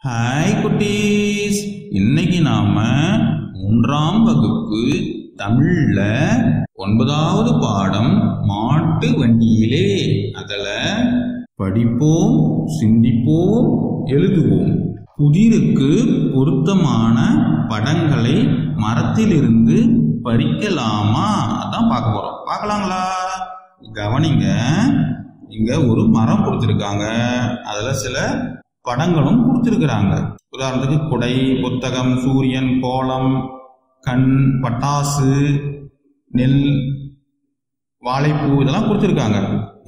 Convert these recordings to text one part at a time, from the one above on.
Hi குட்டீஸ், இன்னைக்கு நாம 3ஆம் வகுப்பு தமிழ்ல 9வது பாடம் மாட்டு வண்டியிலே. அதுல படிப்போம், சிந்திப்போம், எழுதுவோம். புதிருக்கு பொருத்தமான படங்களை மரத்திலிருந்து பறிக்கலாமா? அதான் பார்க்க போறோம். பார்க்கலாங்களா? கவனிங்க, இங்க ஒரு மரம் கொடுத்திருக்காங்க. அதுல சில படங்களும் கொடுத்திருக்கிறாங்க. உதாரணத்துக்கு குடை, புத்தகம், சூரியன், கோலம், கண், பட்டாசு, நெல், வாழைப்பூ இதெல்லாம் கொடுத்திருக்காங்க.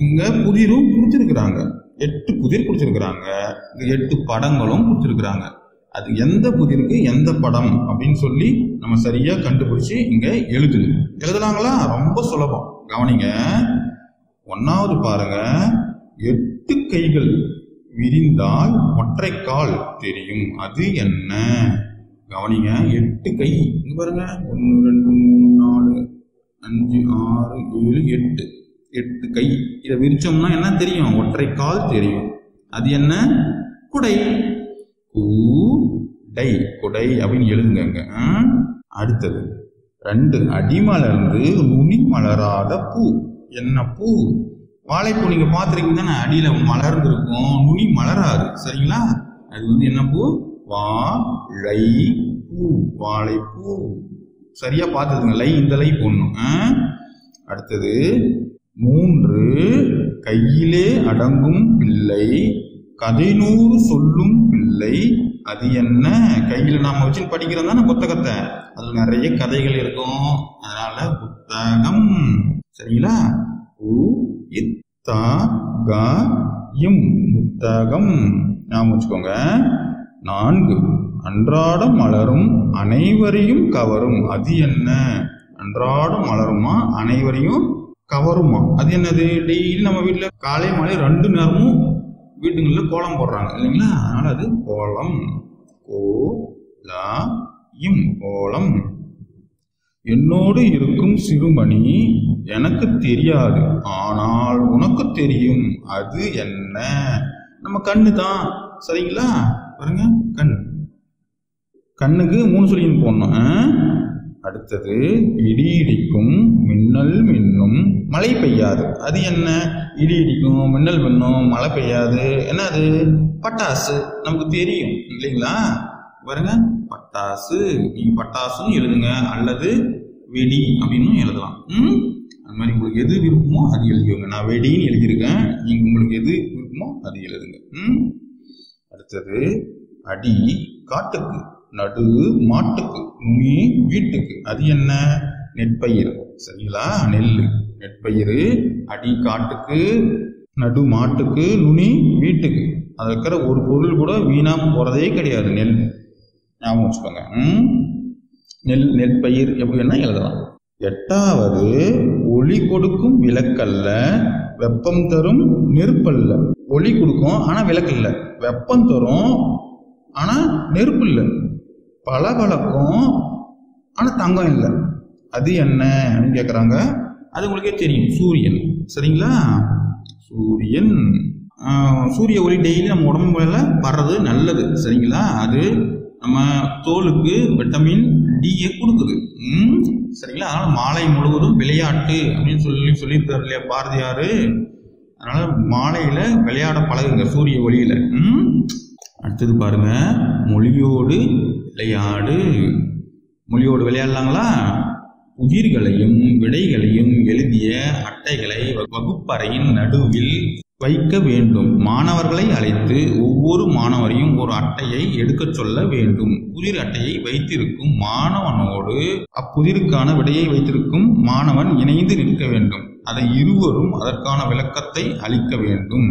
இங்க புதிரும் கொடுத்திருக்கிறாங்க. 8 புதிர் கொடுத்திருக்கிறாங்க. இங்க 8 படங்களும் கொடுத்திருக்கிறாங்க. அது எந்த புதிருக்கு எந்த படம் அப்படின்னு சொல்லி நம்ம சரியா கண்டுபிடிச்சு இங்க எழுதலாங்களா? ரொம்ப சுலபம். கவனிங்க, 1வது பாருங்க. 8 கைகள் விரிந்தால் ஒற்றை கால் தெரியும். அது என்ன? கவனிங்க, 8 கை. இங்க பாருங்க, 1 2 3 4 5 6 7 8 8 கை. இதை விரிச்சோம்னா என்ன தெரியும்? ஒற்றை கால் தெரியும். அது என்ன? குடை. குடை, குடை அப்படின்னு எழுதுங்க. அடுத்தது 2 அடி மலர்ந்து நுனி மலராத பூ. என்ன பூ? வாழைப்பூ. நீங்க பாத்துருக்கீங்க தானே? அடியில மலர்ந்து இருக்கும், நுனி மலராது. சரிங்களா? அது என்ன பூ? வாழை பூ. வாழைப்பூ. சரியா பார்த்துதுங்க. லை, இந்த லை போடணும். அடுத்தது 3 கையிலே அடங்கும் பிள்ளை, கதை 100 சொல்லும் பிள்ளை. அது என்ன? கையில நாம வச்சு படிக்கிறோம் தானே புத்தகத்தை. அதுல நிறைய கதைகள் இருக்கும், அதனால புத்தகம். சரிங்களா? புத்தகம் ஞாபகம் வச்சுக்கோங்க. 4 அன்றாடம் மலரும் அனைவரையும் கவரும். அது என்ன? அன்றாடம் மலருமா, அனைவரையும் கவருமா. அது என்னது? டெய்லி நம்ம வீட்டுல காலை மாலை 2 நேரமும் வீட்டுங்கள்ல கோலம் போடுறாங்க இல்லைங்களா? அதனால அது கோலம். கோலம். என்னோடு இருக்கும் சிறுமணி எனக்கு தெரியாது, ஆனால் உனக்கு தெரியும். அது என்ன? நம்ம கண்ணு தான். சரிங்களா? பாருங்க, கண்ணு. கண்ணுக்கு 3 சொல்லின்னு போடணும். அடுத்தது இடி இடிக்கும், மின்னல் மின்னும், மழை பெய்யாது. அது என்ன? இடி இடிக்கும், மின்னல் மின்னும், மழை பெய்யாது. என்னது? பட்டாசு. நமக்கு தெரியும் இல்லைங்களா? பாருங்க, பட்டாசு. நீங்க பட்டாசுன்னு எழுதுங்க, அல்லது வெடி அப்படின்னு எழுதலாம். அந்த மாதிரி உங்களுக்கு எது விருப்பமோ அது எழுதிடுங்க. நான் வெடின்னு எழுதியிருக்கேன், நீங்க உங்களுக்கு எது விருப்பமோ அது எழுதுங்க. அடுத்தது அடி காட்டுக்கு, நடு மாட்டுக்கு, நுனி வீட்டுக்கு. அது என்ன? நெற்பயிர். சரிங்களா? நெல், நெற்பயிர். அடி காட்டுக்கு, நடு மாட்டுக்கு, நுனி வீட்டுக்கு. அது இருக்கிற ஒரு பொருள் கூட வீணா போறதே கிடையாது. நெல் ஞாபகம் வச்சுக்கோங்க. நெற்பயிர் எப்படி என்ன எழுதலாம். 8வது ஒளி கொடுக்கும் விளக்கல்ல, வெப்பம் தரும் நெருப்பல்ல. ஒளி கொடுக்கும் ஆனா விளக்கல்ல, வெப்பம் தரும் ஆனா நெருப்பு இல்லை, பளபளக்கும் ஆனா தங்கம் இல்லை. அது என்ன அப்படின்னு கேட்குறாங்க. அது உங்களுக்கே தெரியும், சூரியன். சரிங்களா? சூரியன். சூரிய ஒளி டெய்லி நம்ம உடம்புல படுறது நல்லது. சரிங்களா? அது நம்ம தோலுக்கு விட்டமின் டியை கொடுக்குது. சரிங்களா? அதனால மாலை முழுவதும் விளையாட்டு அப்படின்னு சொல்லியிருக்காரு இல்லையா பாரதியாரு. அதனால மாலையில விளையாட பழகுங்க சூரிய ஒளியில. அடுத்தது பாருங்க, மொழியோடு விளையாடு. மொழியோடு விளையாடலாங்களா? புதிர்களையும் விடைகளையும் எழுதிய அட்டைகளை வகுப்பறையின் நடுவில் வைக்க வேண்டும். மாணவர்களை அழைத்து ஒவ்வொரு மாணவரையும் ஒரு அட்டையை எடுக்க சொல்ல வேண்டும். புதிர் அட்டையை வைத்திருக்கும் மாணவனோடு அப்புதிருக்கான விடையை வைத்திருக்கும் மாணவன் இணைந்து நிற்க வேண்டும். அதை இருவரும் அதற்கான விளக்கத்தை அளிக்க வேண்டும்.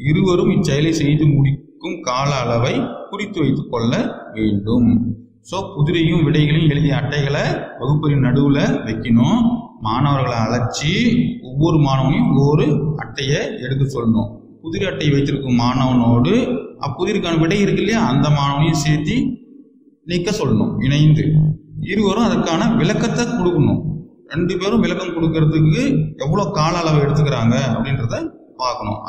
இருவரும் இச்செயலை செய்து முடிக்கும் கால அளவை குறித்து வைத்துக் கொள்ள வேண்டும். ஸோ புதிரையும் விடைகளையும் எழுதிய அட்டைகளை வகுப்பறையின் நடுவில் வைக்கணும். மாணவர்களை அழைச்சி ஒவ்வொரு மாணவனையும் ஒவ்வொரு அட்டையை எடுக்க சொல்லணும். புதிர் அட்டை வைத்திருக்கும் மாணவனோடு அப்புதிருக்கான விடை இருக்கு இல்லையா, அந்த மாணவனையும் சேர்த்து நிற்க சொல்லணும் இணைந்து. இருவரும் அதற்கான விளக்கத்தை கொடுக்கணும். 2 பேரும் விளக்கம் கொடுக்கறதுக்கு எவ்வளோ கால அளவு எடுத்துக்கிறாங்க அப்படின்றத பார்க்கணும்.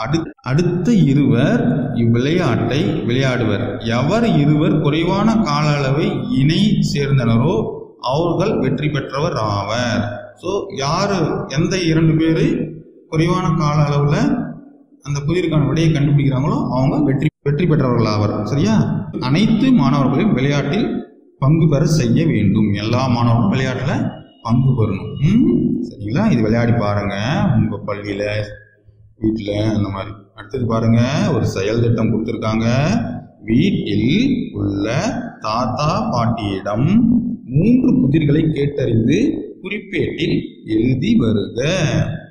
அடுத்த இருவர் இவ்விளையாட்டை விளையாடுவர். எவர் இருவர் குறைவான கால அளவை இணை சேர்ந்தனரோ அவர்கள் வெற்றி பெற்றவர் ஆவர். ஸோ யாரு எந்த 2 பேர் குறைவான கால அளவில் அந்த புதிருக்கான விடையை கண்டுபிடிக்கிறாங்களோ அவங்க வெற்றி பெற்றவர்கள் ஆவர். சரியா? அனைத்து மாணவர்களையும் விளையாட்டில் பங்கு பெற செய்ய வேண்டும். எல்லா மாணவர்களும் விளையாட்டில் பங்கு பெறணும். சரிங்களா? இது விளையாடி பாருங்க உங்க பள்ளியில, வீட்டில், அந்த மாதிரி. அடுத்தது பாருங்க, ஒரு செயல் திட்டம் கொடுத்துருக்காங்க. வீட்டில் உள்ள தாத்தா பாட்டியிடம் 3 புதிர்களை கேட்டறிந்து குறிப்பேட்டில் எழுதி வருக.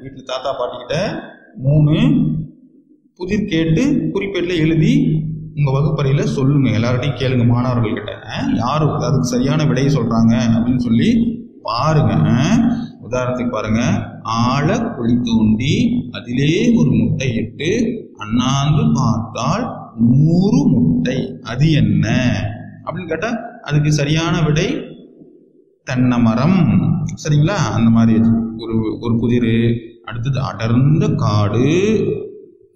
வீட்டில் தாத்தா பாட்டிக்கிட்ட 3 புதிர் கேட்டு குறிப்பேட்டில் எழுதி உங்க வகுப்பறையில சொல்லுங்க. எல்லார்ட்டையும் கேளுங்க, மாணவர்கள் கிட்ட. யாரு அதுக்கு சரியான விடையை சொல்றாங்க அப்படின்னு சொல்லி பாருங்க. உதாரணத்துக்கு பாருங்க, ஆழ குழி தோண்டி அதிலே ஒரு முட்டை இட்டு அண்ணாந்து பார்த்தால் 100 முட்டை, அது என்ன அப்படின்னு கேட்டா அதுக்கு சரியான விடை தென்னை மரம். சரிங்களா? அந்த மாதிரி ஒரு புதிர். அடுத்தது அடர்ந்த காடு,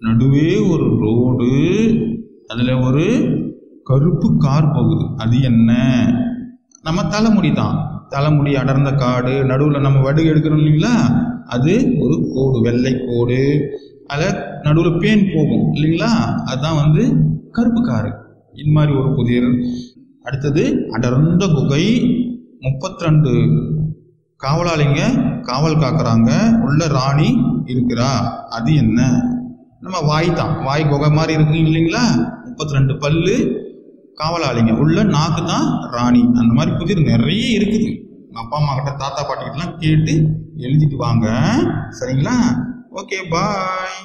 நடுவே ஒரு ரோடு, அதுல ஒரு கருப்பு கார் போகுது, அது என்ன? நம்ம தலைமுடி தான். தலைமுடி, அடர்ந்த காடு, நடுவில் நம்ம வடு எடுக்கிறோம் இல்லைங்களா, அது ஒரு கோடு, வெள்ளை கோடு, அதில் நடுவில் பேன் போகும் இல்லைங்களா, அதுதான் கருப்பு காரு. இது மாதிரி ஒரு புதிர். அடுத்தது அடர்ந்த குகை, 32 காவலாளிங்க காவல் காக்குறாங்க, உள்ள ராணி இருக்கிறா, அது என்ன? நம்ம வாய் தான். வாய் குகை மாதிரி இருக்கு இல்லைங்களா, 32 பல்லு, காவலாளிங்க, உள்ள நாக்கு தான் ராணி. அந்த மாதிரி புதிர் நிறைய இருக்குது. அப்பா அம்மா கிட்ட, தாத்தா பாட்டி கிட்டலாம் கேட்டு எழுதிட்டு வாங்க. சரிங்களா? ஓகே, பாய்.